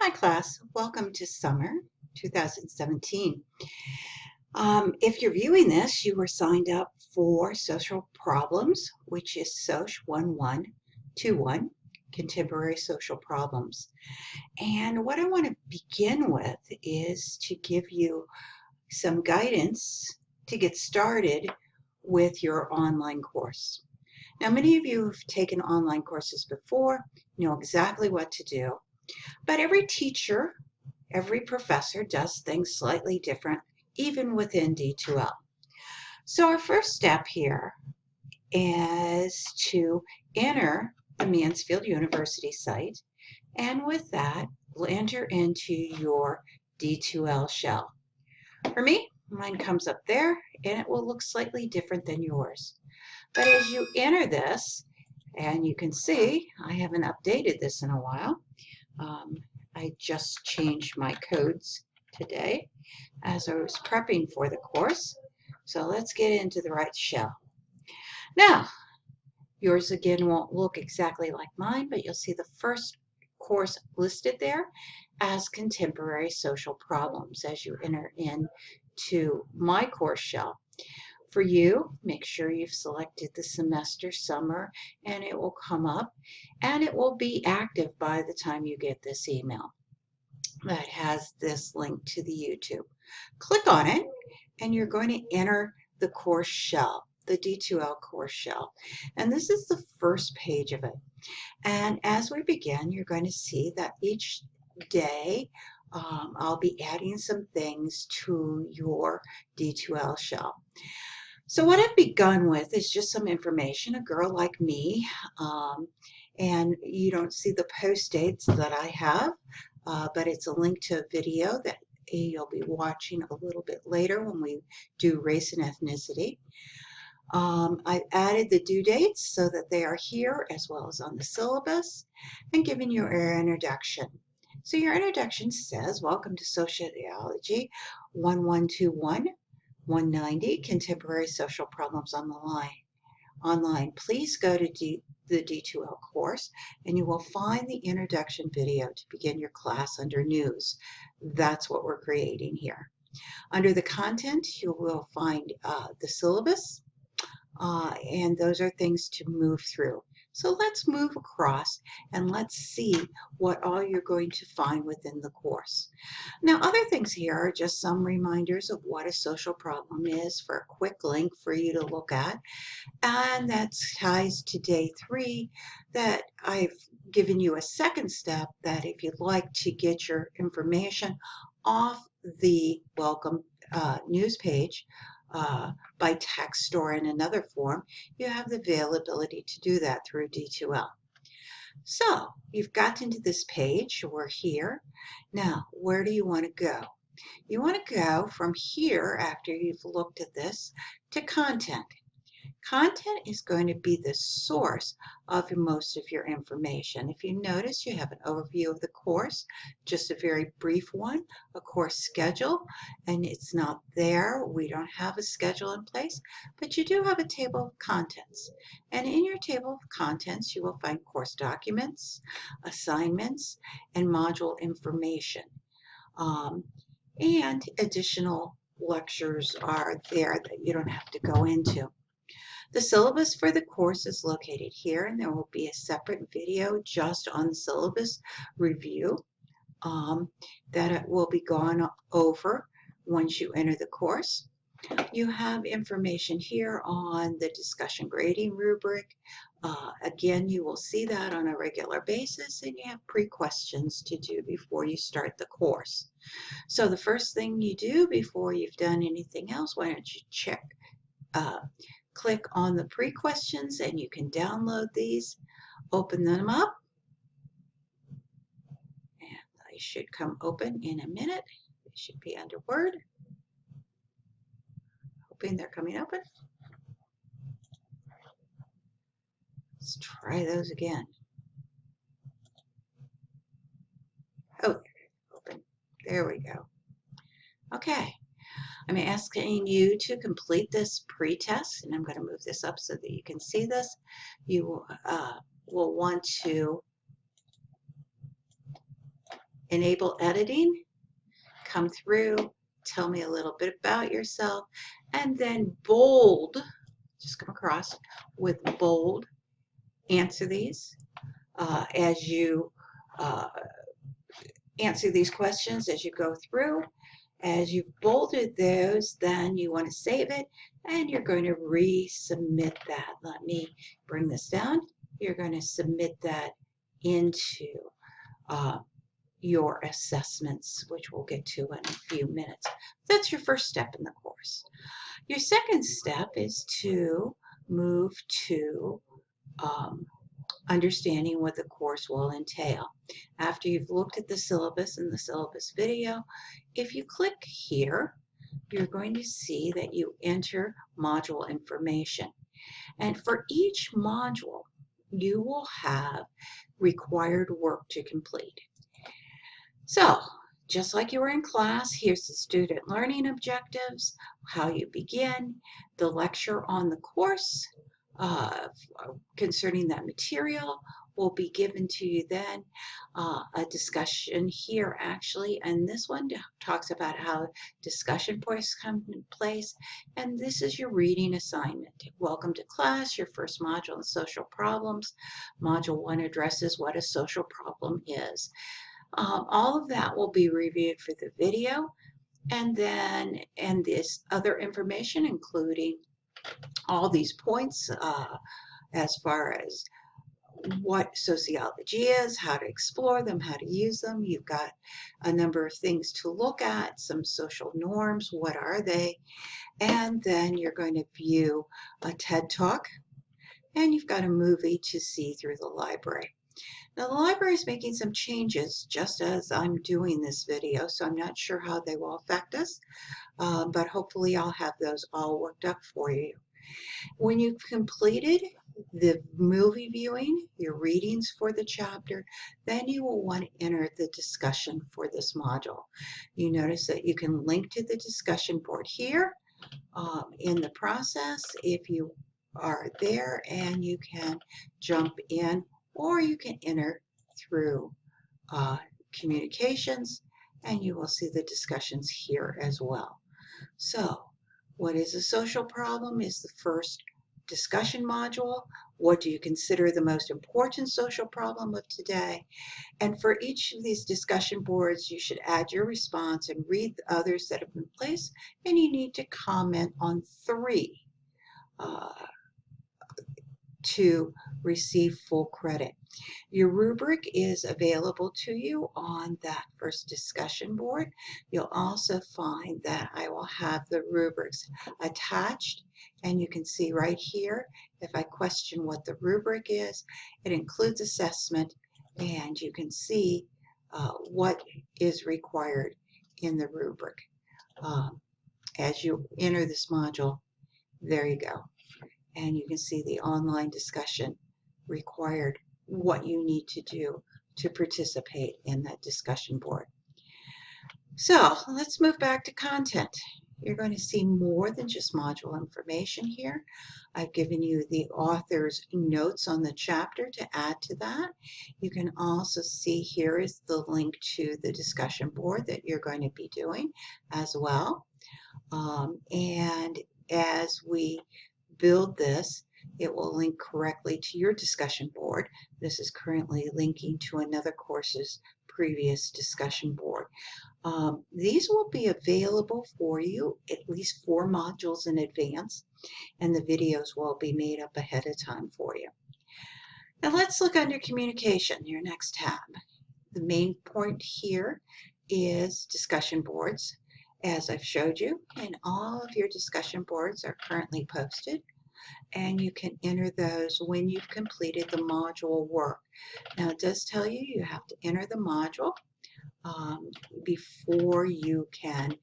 Hi class, welcome to summer 2017. If you're viewing this, you were signed up for Social Problems, which is SOC 1121, Contemporary Social Problems. And what I want to begin with is to give you some guidance to get started with your online course. Now, many of you have taken online courses before, know exactly what to do, but every teacher, every professor does things slightly different, even within D2L. So our first step here is to enter the Mansfield University site, and with that, we'll enter into your D2L shell. For me, mine comes up there, and it will look slightly different than yours. But as you enter this, and you can see, I haven't updated this in a while. I just changed my codes today as I was prepping for the course. So let's get into the right shell. Now, yours again won't look exactly like mine, but you'll see the first course listed there as Contemporary Social Problems as you enter into my course shell. For you, make sure you've selected the semester summer, and it will come up, and it will be active by the time you get this email that has this link to the YouTube. Click on it, and you're going to enter the course shell, the D2L course shell. And this is the first page of it. And as we begin, you're going to see that each day I'll be adding some things to your D2L shell. So what I've begun with is just some information, a girl like me, and you don't see the post dates that I have, but it's a link to a video that you'll be watching a little bit later when we do race and ethnicity. I've added the due dates so that they are here as well as on the syllabus, and given you your introduction. So your introduction says, welcome to Sociology 1121. 190, Contemporary Social Problems on the Online. Please go to the D2L course, and you will find the introduction video to begin your class under News. That's what we're creating here. Under the content, you will find the syllabus, and those are things to move through. So let's move across and let's see what all you're going to find within the course. Now, other things here are just some reminders of what a social problem is for a quick link for you to look at. And that ties to day 3 that I've given you a second step that if you'd like to get your information off the welcome news page, by text or in another form, you have the availability to do that through D2L. So you've gotten to this page, we're here. Now, where do you want to go? You want to go from here, after you've looked at this, to content. Content is going to be the source of most of your information. If you notice, you have an overview of the course, just a very brief one, a course schedule, and it's not there. We don't have a schedule in place, but you do have a table of contents. And in your table of contents, you will find course documents, assignments, and module information. And additional lectures are there that you don't have to go into. The syllabus for the course is located here, and there will be a separate video just on the syllabus review that will be gone over once you enter the course. You have information here on the discussion grading rubric. Again, you will see that on a regular basis, and you have pre-questions to do before you start the course. So the first thing you do before you've done anything else, why don't you click on the pre-questions, and you can download these, open them up, and they should come open in a minute. They should be under Word. Hoping they're coming open. Let's try those again. Oh, open. There we go. Okay. I'm asking you to complete this pre-test, and I'm going to move this up so that you can see this. You will want to enable editing, come through, tell me a little bit about yourself, and then bold, just come across with bold, answer these as you answer these questions as you go through. As you've bolded those, then you want to save it and you're going to resubmit that. Let me bring this down. You're going to submit that into your assessments, which we'll get to in a few minutes. That's your first step in the course. Your second step is to move to understanding what the course will entail. After you've looked at the syllabus and the syllabus video, if you click here, you're going to see that you enter module information. And for each module, you will have required work to complete. So, just like you were in class, here's the student learning objectives, how you begin, the lecture on the course concerning that material will be given to you then. A discussion here actually, and this one talks about how discussion points come in place, and this is your reading assignment. Welcome to class, your first module in social problems. Module 1 addresses what a social problem is. All of that will be reviewed for the video, and this other information, including all these points as far as what sociology is, how to explore them, how to use them. You've got a number of things to look at, some social norms, what are they? And then you're going to view a TED Talk, and you've got a movie to see through the library. Now, the library is making some changes just as I'm doing this video, so I'm not sure how they will affect us, but hopefully I'll have those all worked up for you. When you've completed the movie viewing, your readings for the chapter, then you will want to enter the discussion for this module. You notice that you can link to the discussion board here in the process if you are there, and you can jump in, or you can enter through communications, and you will see the discussions here as well. So, what is a social problem is the first discussion module. What do you consider the most important social problem of today? And for each of these discussion boards, you should add your response and read the others that have been placed, and you need to comment on 3 to receive full credit. Your rubric is available to you on that first discussion board. You'll also find that I will have the rubrics attached, and you can see right here, if I question what the rubric is, it includes assessment, and you can see what is required in the rubric. As you enter this module, there you go. And you can see the online discussion required, what you need to do to participate in that discussion board. So let's move back to content. You're going to see more than just module information here. I've given you the author's notes on the chapter to add to that. You can also see here is the link to the discussion board that you're going to be doing as well. And as we build this, it will link correctly to your discussion board. This is currently linking to another course's previous discussion board. These will be available for you at least 4 modules in advance, and the videos will be made up ahead of time for you. Now let's look under communication, your next tab. The main point here is discussion boards. As I've showed you, and all of your discussion boards are currently posted, and you can enter those when you've completed the module work. Now it does tell you you have to enter the module before you can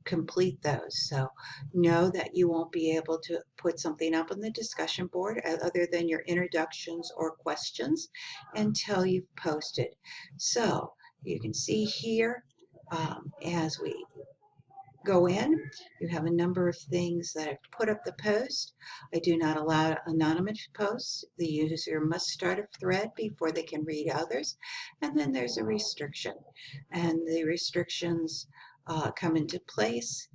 complete those. So know that you won't be able to put something up on the discussion board other than your introductions or questions until you've posted. So you can see here as we go in, you have a number of things that I've put up the post. I do not allow anonymous posts. The user must start a thread before they can read others. And then there's a restriction. And the restrictions come into place.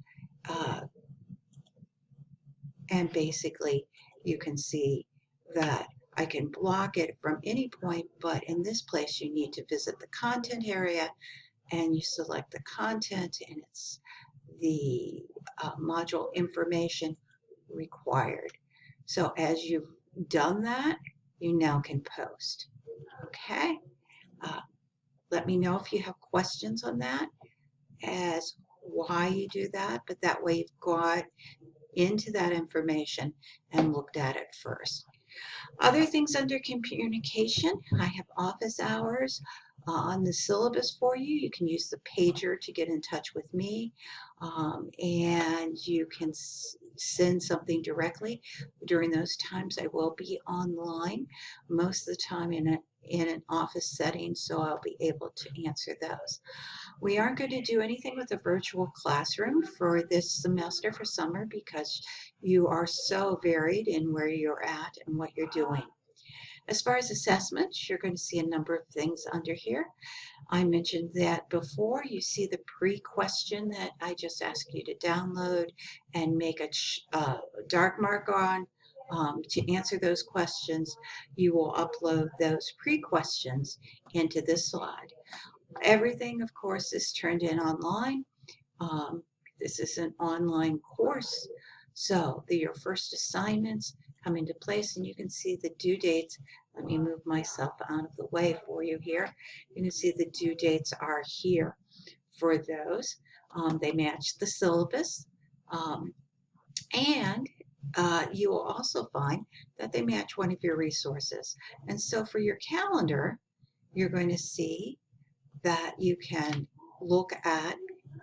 And basically, you can see that I can block it from any point, but in this place, you need to visit the content area and you select the content, and it's the module information required. So as you've done that, you now can post. Okay? Let me know if you have questions on that as why you do that, but that way you've got into that information and looked at it first. Other things under communication, I have office hours on the syllabus for you. You can use the pager to get in touch with me, and you can send something directly. During those times, I will be online most of the time in an office setting, so I'll be able to answer those. We aren't going to do anything with a virtual classroom for this semester for summer because you are so varied in where you're at and what you're doing. As far as assessments, you're going to see a number of things under here. I mentioned that before. You see the pre-question that I just asked you to download and make a dark mark on. To answer those questions, you will upload those pre-questions into this slide. Everything, of course, is turned in online. This is an online course, so your first assignments come into place, and you can see the due dates. Let me move myself out of the way for you here. You can see the due dates are here for those. They match the syllabus, and you will also find that they match one of your resources. And so for your calendar, you're going to see that you can look at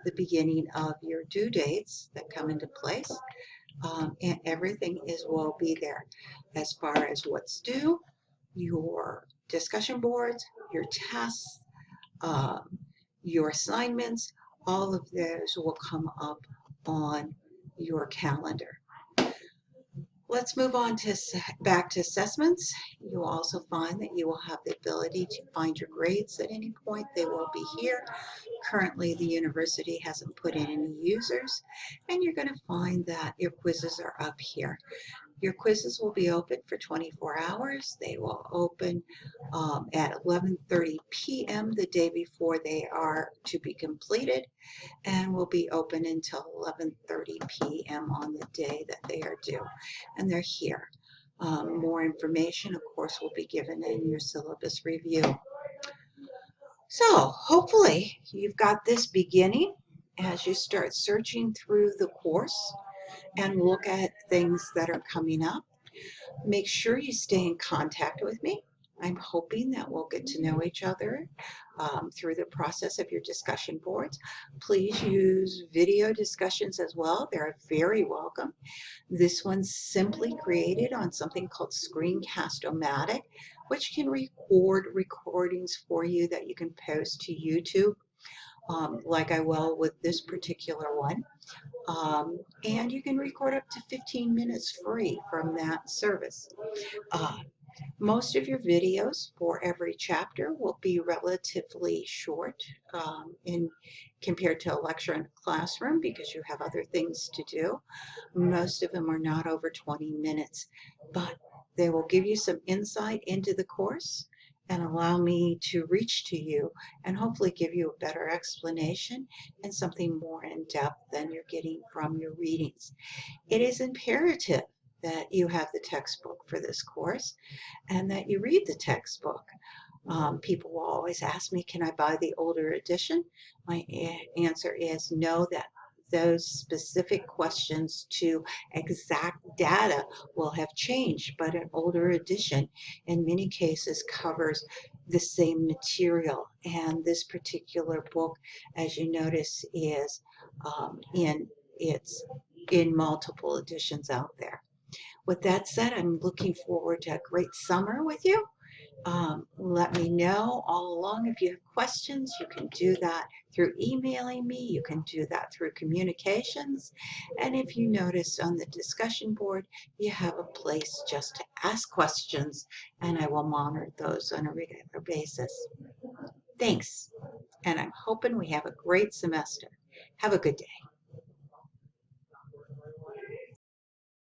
the beginning of your due dates that come into place, and everything will be there as far as what's due, your discussion boards, your tests, your assignments. All of those will come up on your calendar. Let's move on to back to assessments. You will also find that you will have the ability to find your grades at any point. They will be here. Currently, the university hasn't put in any users, and you're going to find that your quizzes are up here. Your quizzes will be open for 24 hours. They will open at 11:30 p.m. the day before they are to be completed, and will be open until 11:30 p.m. on the day that they are due. And they're here. More information, of course, will be given in your syllabus review. So hopefully you've got this beginning as you start searching through the course and look at things that are coming up. Make sure you stay in contact with me. I'm hoping that we'll get to know each other through the process of your discussion boards. Please use video discussions as well. They're very welcome. This one's simply created on something called Screencast-O-Matic, which can record recordings for you that you can post to YouTube, like I will with this particular one. And you can record up to 15 minutes free from that service. Most of your videos for every chapter will be relatively short compared to a lecture in a classroom because you have other things to do. Most of them are not over 20 minutes, but they will give you some insight into the course and allow me to reach to you and hopefully give you a better explanation and something more in depth than you're getting from your readings. It is imperative that you have the textbook for this course and that you read the textbook. People will always ask me, can I buy the older edition? My answer is no, that those specific questions to exact data will have changed, but an older edition in many cases covers the same material. And this particular book, as you notice, is in multiple editions out there. With that said, I'm looking forward to a great summer with you, Let me know all along if you have questions. You can do that through emailing me. You can do that through communications. And if you notice on the discussion board, you have a place just to ask questions, and I will monitor those on a regular basis. Thanks. And I'm hoping we have a great semester. Have a good day.